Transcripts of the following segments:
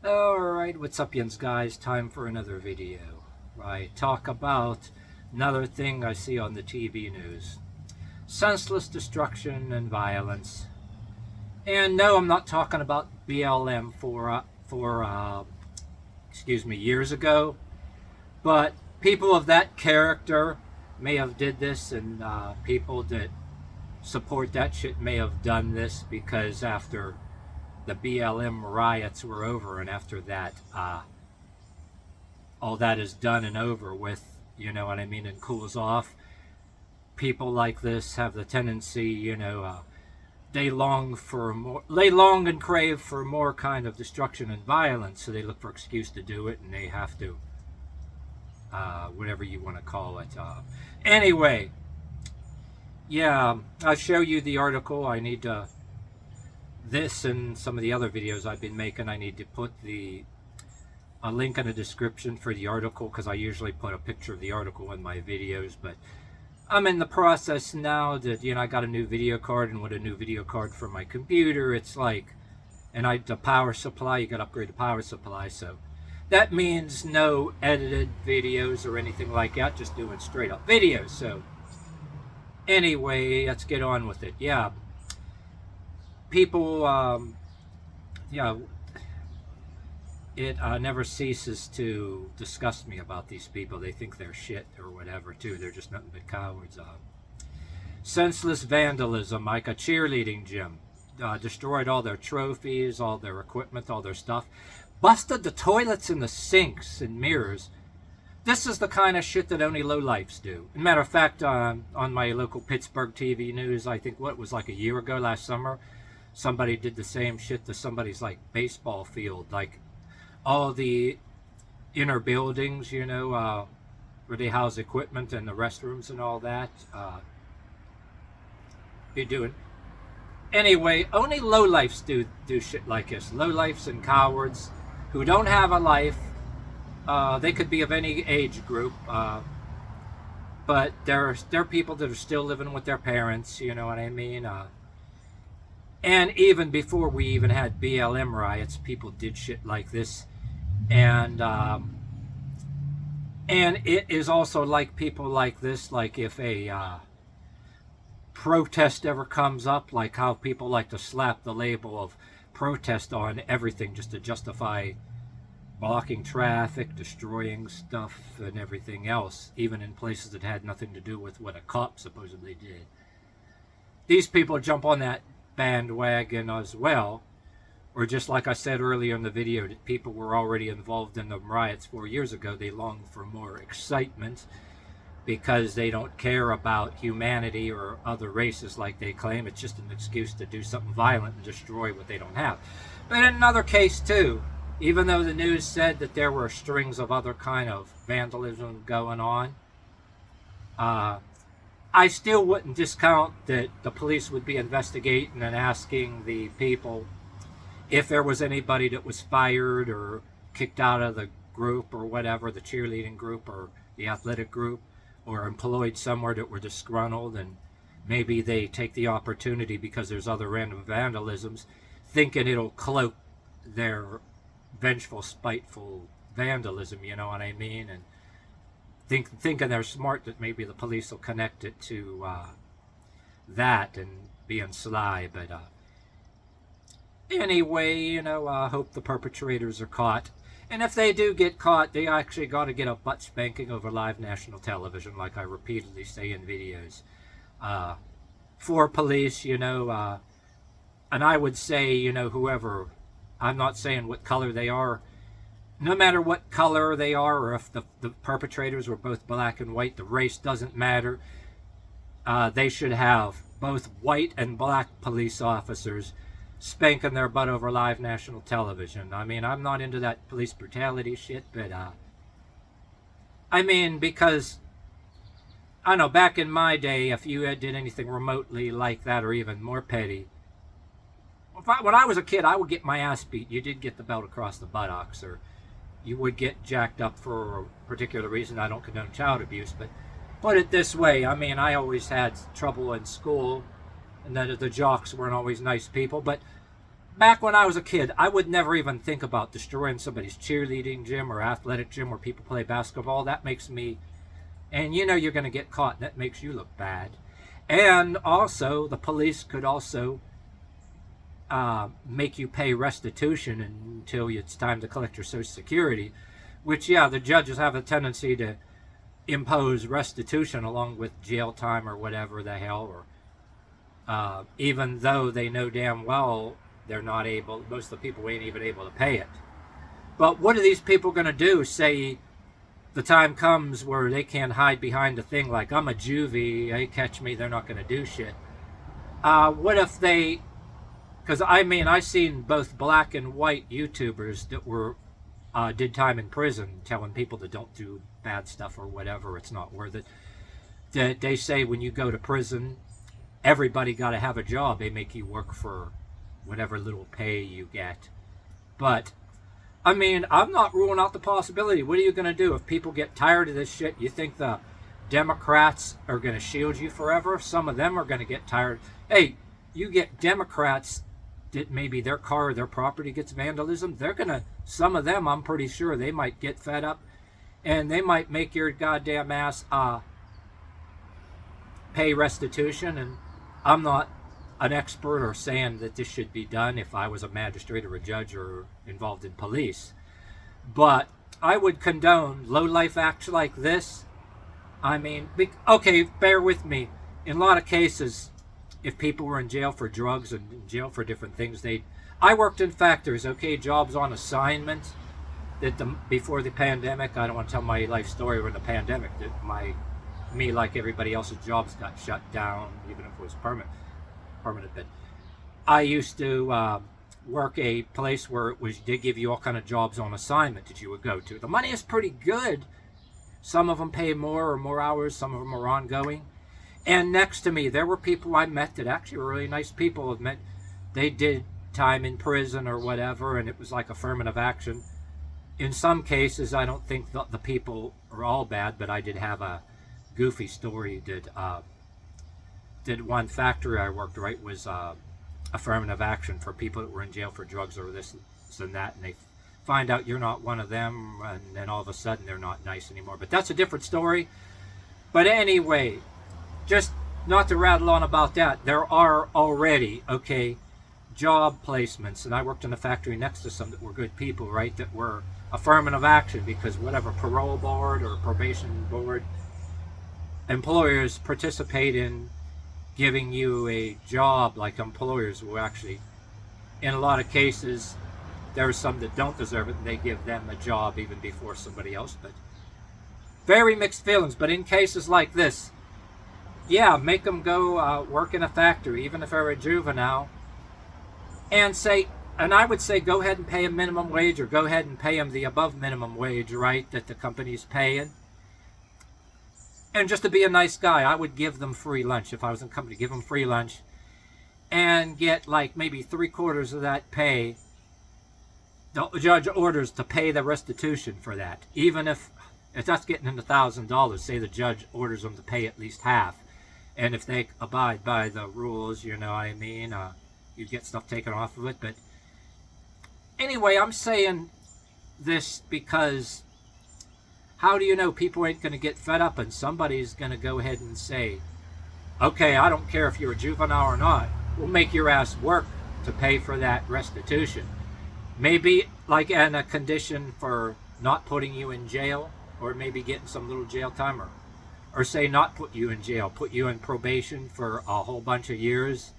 Alright, what's up, yins guys? Time for another video. I talk about another thing I see on the TV news. Senseless destruction and violence. And no, I'm not talking about BLM years ago. But people of that character may have did this, and people that support that shit may have done this because after the BLM riots were over, and after that, all that is done and over with, you know what I mean, and cools off. People like this have the tendency, they long and crave for more kind of destruction and violence, so they look for excuse to do it, and they have to, whatever you want to call it. Anyway, yeah, I'll show you the article. I need to. This and some of the other videos I've been making, I need to put a link in the description for the article, because I usually put a picture of the article in my videos, but I'm in the process now that, I got a new video card, and with a new video card for my computer, it's like, and the power supply, you got to upgrade the power supply, so that means no edited videos or anything like that, just doing straight up videos. So anyway, let's get on with it. Yeah. People, it never ceases to disgust me about these people. They think they're shit or whatever, too. They're just nothing but cowards. Senseless vandalism, like a cheerleading gym. Destroyed all their trophies, all their equipment, all their stuff. Busted the toilets and the sinks and mirrors. This is the kind of shit that only lowlifes do. As a matter of fact, on my local Pittsburgh TV news, I think what was like a year ago, last summer, somebody did the same shit to somebody's like baseball field, like all the inner buildings, where they house equipment and the restrooms and all that. You're doing anyway. Only lowlifes do shit like this. Lowlifes and cowards who don't have a life. They could be of any age group, but they're people that are still living with their parents. You know what I mean? And even before we even had BLM riots, people did shit like this. And it is also like people like this, like if a protest ever comes up, like how people like to slap the label of protest on everything just to justify blocking traffic, destroying stuff, and everything else, even in places that had nothing to do with what a cop supposedly did. These people jump on that bandwagon as well, or just like I said earlier in the video, that people were already involved in the riots 4 years ago. They long for more excitement because they don't care about humanity or other races like they claim. It's just an excuse to do something violent and destroy what they don't have. But in another case too, even though the news said that there were strings of other kind of vandalism going on, I still wouldn't discount that the police would be investigating and asking the people if there was anybody that was fired or kicked out of the group or whatever, the cheerleading group or the athletic group, or employed somewhere that were disgruntled, and maybe they take the opportunity because there's other random vandalisms, thinking it'll cloak their vengeful, spiteful vandalism, you know what I mean? And thinking they're smart, that maybe the police will connect it to that and being sly. But anyway, I hope the perpetrators are caught. And if they do get caught, they actually got to get a butt spanking over live national television, like I repeatedly say in videos. For police, and I would say, whoever, I'm not saying what color they are, no matter what color they are, or if the perpetrators were both black and white, the race doesn't matter. They should have both white and black police officers spanking their butt over live national television. I mean, I'm not into that police brutality shit, but because I know back in my day, if you did anything remotely like that, or even more petty, when I was a kid, I would get my ass beat. You did get the belt across the buttocks, or you would get jacked up for a particular reason. I don't condone child abuse, but put it this way, I always had trouble in school, and that the jocks weren't always nice people, but back when I was a kid, I would never even think about destroying somebody's cheerleading gym or athletic gym where people play basketball. That makes me, and you know you're going to get caught, and that makes you look bad. And also, the police could also make you pay restitution until it's time to collect your Social Security, which, yeah, the judges have a tendency to impose restitution along with jail time or whatever the hell, or even though they know damn well they're not able, most of the people ain't even able to pay it. But what are these people going to do? Say the time comes where they can't hide behind a thing like, I'm a juvie, they catch me, they're not going to do shit. What if they, because I mean, I seen both black and white YouTubers that were did time in prison telling people that don't do bad stuff or whatever, it's not worth it. That they say when you go to prison, everybody got to have a job. They make you work for whatever little pay you get. But I mean, I'm not ruling out the possibility. What are you going to do if people get tired of this shit? You think the Democrats are going to shield you forever? Some of them are going to get tired. Hey, you get Democrats that maybe their car or their property gets vandalism. They're going to, some of them, I'm pretty sure they might get fed up and they might make your goddamn ass pay restitution. And I'm not an expert or saying that this should be done if I was a magistrate or a judge or involved in police. But I would condone low-life acts like this. I mean, okay, bear with me. In a lot of cases, if people were in jail for drugs and in jail for different things, I worked in factories, okay, jobs on assignment. Before the pandemic, I don't want to tell my life story when the pandemic, me like everybody else's jobs got shut down, even if it was permanent. But I used to work a place where they give you all kind of jobs on assignment that you would go to. The money is pretty good. Some of them pay more or more hours. Some of them are ongoing. And next to me, there were people I met that actually were really nice people. They did time in prison or whatever, and it was like affirmative action. In some cases, I don't think the people are all bad, but I did have a goofy story that did one factory I worked, right, was affirmative action for people that were in jail for drugs or this and that, and they find out you're not one of them, and then all of a sudden they're not nice anymore. But that's a different story. But anyway, just not to rattle on about that, there are already, okay, job placements, and I worked in a factory next to some that were good people, right, that were affirmative action because whatever parole board or probation board, employers participate in giving you a job. Like employers will actually, in a lot of cases, there are some that don't deserve it and they give them a job even before somebody else. But very mixed feelings. But in cases like this, yeah, make them go work in a factory, even if they're a juvenile, and I would say go ahead and pay a minimum wage, or go ahead and pay them the above minimum wage, right, that the company's paying. And just to be a nice guy, I would give them free lunch. If I was in a company, give them free lunch and get like maybe 3/4 of that pay. The judge orders to pay the restitution for that. Even if that's getting into $1,000, say the judge orders them to pay at least half. And if they abide by the rules, you know what I mean, you get stuff taken off of it. But anyway, I'm saying this because how do you know people ain't going to get fed up and somebody's going to go ahead and say, okay, I don't care if you're a juvenile or not, we'll make your ass work to pay for that restitution. Maybe like in a condition for not putting you in jail, or maybe getting some little jail time, or say not put you in jail, put you in probation for a whole bunch of years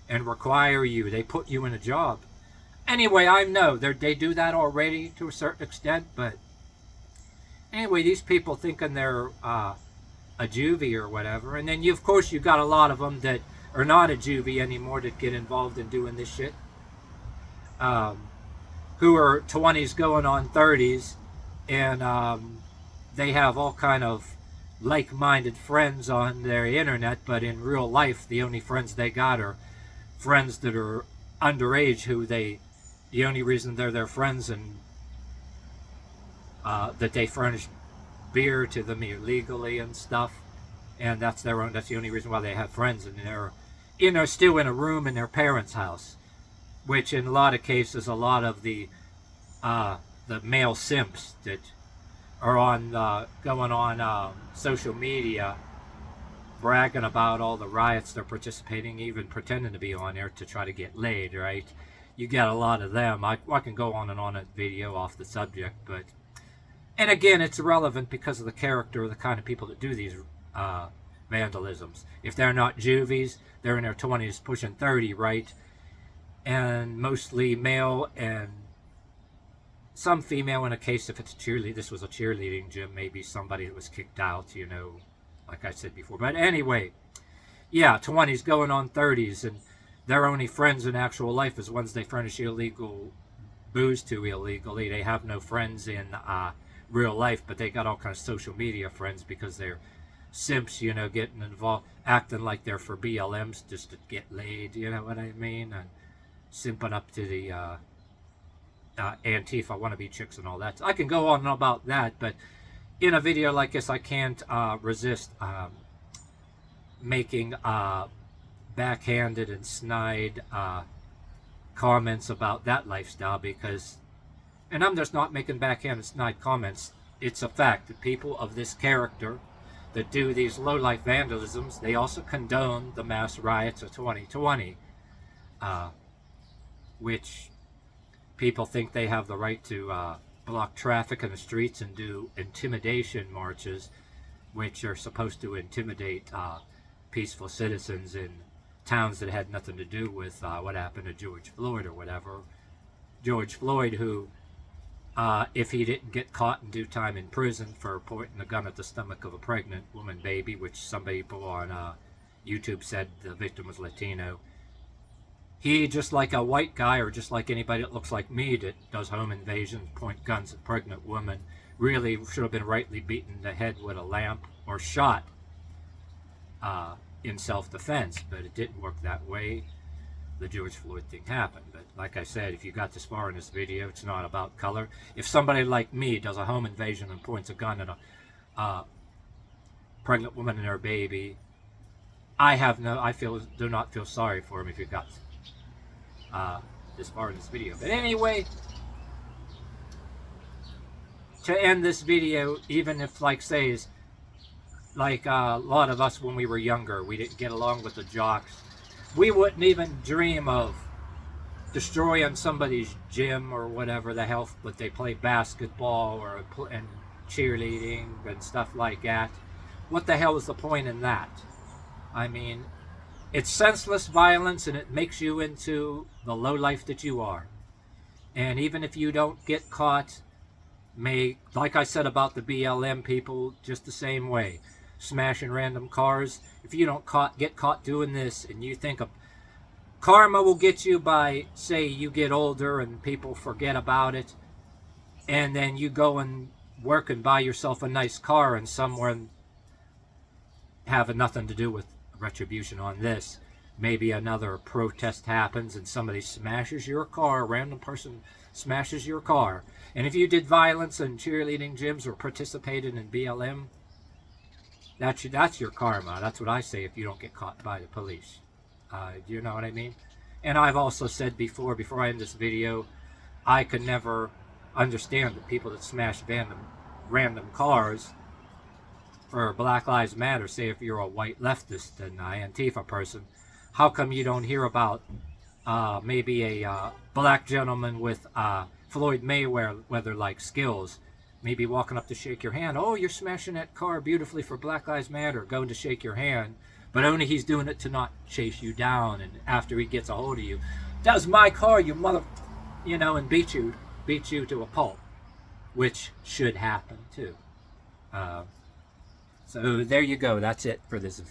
and require you, they put you in a job. Anyway, I know they do that already to a certain extent, but anyway, these people thinking they're a juvie or whatever, and then of course you got a lot of them that are not a juvie anymore that get involved in doing this shit, who are 20s going on 30s, and they have all kind of like-minded friends on their internet, but in real life the only friends they got are friends that are underage, who the only reason they're their friends and that they furnish beer to them illegally and stuff, and that's the only reason why they have friends, and they're still in a room in their parents' house. which in a lot of cases, a lot of the male simps that are on going on social media bragging about all the riots they're participating, even pretending to be on there to try to get laid, right? You get a lot of them. I can go on and on a video off the subject, but and again, it's irrelevant because of the character of the kind of people that do these vandalisms. If they're not juvies, they're in their 20s, pushing 30, right? And mostly male and some female in a case if it's cheerleading. This was a cheerleading gym, maybe somebody that was kicked out, you know, like I said before. But anyway, yeah, 20s going on 30s, and their only friends in actual life is ones they furnish illegal booze to illegally. They have no friends in real life, but they got all kinds of social media friends because they're simps, you know, getting involved, acting like they're for BLMs just to get laid, you know what I mean? And simping up to the Antifa wannabe chicks and all that. I can go on about that, but in a video like this, I can't resist making backhanded and snide comments about that lifestyle because, and I'm just not making backhanded snide comments, it's a fact that people of this character that do these low-life vandalisms, they also condone the mass riots of 2020, which people think they have the right to block traffic in the streets and do intimidation marches, which are supposed to intimidate peaceful citizens in towns that had nothing to do with what happened to George Floyd or whatever. George Floyd, who, if he didn't get caught in due time in prison for pointing a gun at the stomach of a pregnant woman baby, which some people on YouTube said the victim was Latino, he, just like a white guy or just like anybody that looks like me that does home invasions, point guns at pregnant women, really should have been rightly beaten in the head with a lamp or shot in self-defense, but it didn't work that way. The George Floyd thing happened. But like I said, if you got this far in this video, it's not about color. If somebody like me does a home invasion and points a gun at a pregnant woman and her baby, do not feel sorry for him if you got this far in this video. But anyway, to end this video, even if, like, say, like a lot of us when we were younger, we didn't get along with the jocks, we wouldn't even dream of destroying somebody's gym or whatever the hell, but they play basketball or and cheerleading and stuff like that. What the hell is the point in that? I mean, it's senseless violence, and it makes you into the low life that you are. And even if you don't get caught, like I said about the BLM people, just the same way, smashing random cars. If you don't get caught doing this, and you think of karma will get you by, say, you get older and people forget about it, and then you go and work and buy yourself a nice car, and someone having nothing to do with retribution on this, maybe another protest happens and somebody smashes your car, a random person smashes your car, and if you did violence in cheerleading gyms or participated in BLM, that's your karma. That's what I say if you don't get caught by the police. You know what I mean? And I've also said before I end this video, I could never understand the people that smash random cars for Black Lives Matter. Say if you're a white leftist and Antifa person, how come you don't hear about maybe a black gentleman with Floyd Mayweather-like skills, maybe walking up to shake your hand? Oh, you're smashing that car beautifully for Black Lives Matter, going to shake your hand, but only he's doing it to not chase you down, and after he gets a hold of you, that's my car, you mother, you know, and beat you to a pulp, which should happen too. So there you go. That's it for this.